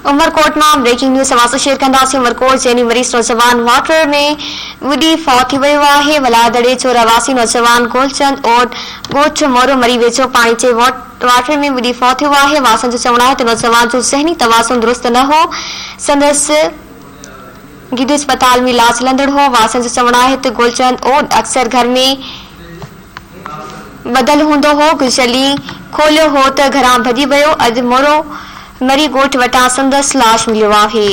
उमरकोट में breaking news समाचार share कंदासीं। उमरकोट जैनी मरीज नौजवान वाटर में बुडी फौत थी वियो आहे। वलादड़े जो रवासी नौजवान गोलचंद और गोठ मोरो मरी वेझो पानी जे वाटर में बुडी फौत थियो आहे। वासन जो चवणु आहे त नौजवान जो ज़हनी तवाज़ुन दुरुस्त न हो। संदसि गिद अस्पताल में इलाज हलंदड़ हो। वासन जो चवणु आहे त गोलचंद और अक्सर घर में बदल हूंदो हो। गुजली खोलियो हो त घरां भॼी वियो। अॼु मोरो मरी गोठ वटां संदसि लाश मिलियो आहे।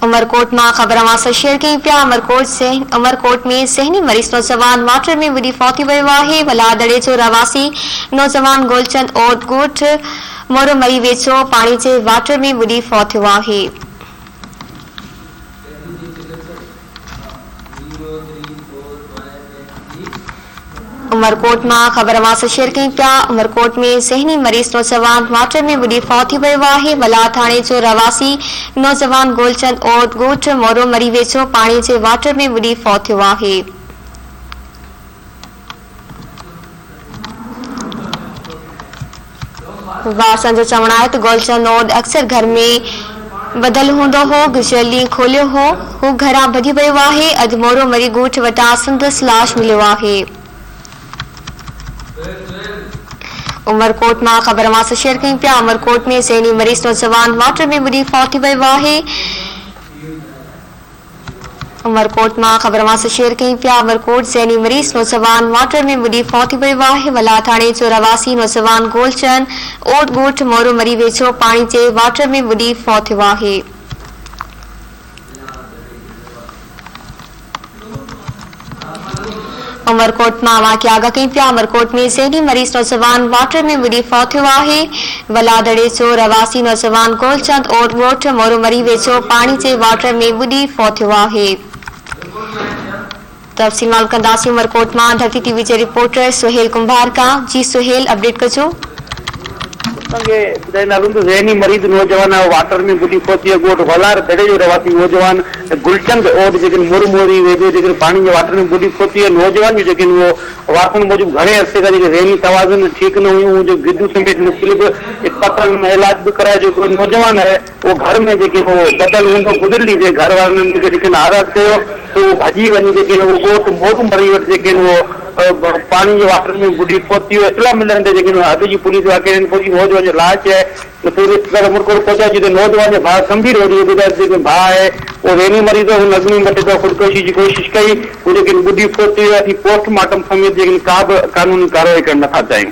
उमरकोट में खबर मां शेयर कई पिया। उमरकोट में ज़हनी मरीज नौजवान वाटर में बुडी फौत थी वियो आहे। वलादड़े जो रवासी नौजवान गोलचंद और गोठ मोरो मरी वेझो पानी जे वाटर में बुडी फौत थियो आहे। उमरकोट में खबर मां शेयर कई पिया। उमरकोट में ज़हनी मरीज नौजवान वाटर में बुडी फौत थी वियो आहे। वला थाणे जो रवासी नौजवान गोलचंद और गोठ मोरो मरी वेझो पानी जे वाटर में बुडी फौत थियो आहे। वासन जो चवणु आहे त गोलचंद और अक्सर घर में बदल हूंदो हो। गुजली खोलियो हो। हू घरां भॼी वियो आहे। अॼु मोरो मरी गोठ वटां संदसि लाश मिलियो आहे। उमरकोट में खबर मां शेयर कई पिया। उमरकोट में ज़हनी मरीज नौजवान वाटर में बुडी फौत थी वियो आहे। उमरकोट में खबर मां शेयर कई पिया। उमरकोट ज़हनी मरीज नौजवान वाटर में बुडी फौत थी वियो आहे। वला थाणे जो रवासी नौजवान गोलचंद और गोठ मोरो मरी वेझो पानी जे वाटर में बुडी फौत थियो आहे। उमरकोट में वाक़िया आगाह कई पिया। उमरकोट में ज़हनी मरीज नौजवान वाटर में बुडी फौत थियो आहे। वलादड़े जो रवासी नौजवान गोलचंद और गोठ मोरो मरी वेझो पानी जे वाटर में बुडी फौत थियो आहे। तफ़सील मालूम कंदासीं। उमरकोट में धरती टीवी के रिपोर्टर सुहेल कुंभार का। जी सुहेल, अपडेट कजो। ज़हनी मरीज नौजवान वाटर में बुडी फौत गोठ वलार दड़े जो रवासी नौजवान गुलचंद और मोरू मोरी वेझो पानी के वाटर में बुडी फौत नौजवान जो वो वासन मूजिब घणे अरसे का ज़हनी तवाज़ुन ठीक न हुई। जो गिद्दू समेत मुख्तलिफ अस्पताल में इलाज भी कराया। जो नौजवान है वो घर में वो बदल हूंदो गुजरली घर वारनि नाराज़ किया तो वो भॼी वही वो गोठ मोरू मरी वटि वो पानी के वाटर में बुडी फौत थी। इतला मिलने ते हद की पुलिस वाक़े पहुंची। नौजवान जो लाश है तो पुलिस उमरकोट पहुंचा। जो नौजवान जो भाउ गंभीर हो रही भाउ है वो ज़हनी मरीज हो नज़मी मटे तो खुदकुशी की कोशिश कई। वो बुडी फौत थी। पोस्टमार्टम समेत का भी कानूनी कार्रवाई करना था चाहिए।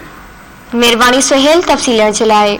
मेहरबानी सुहेल, तफ़सील जे लाइ।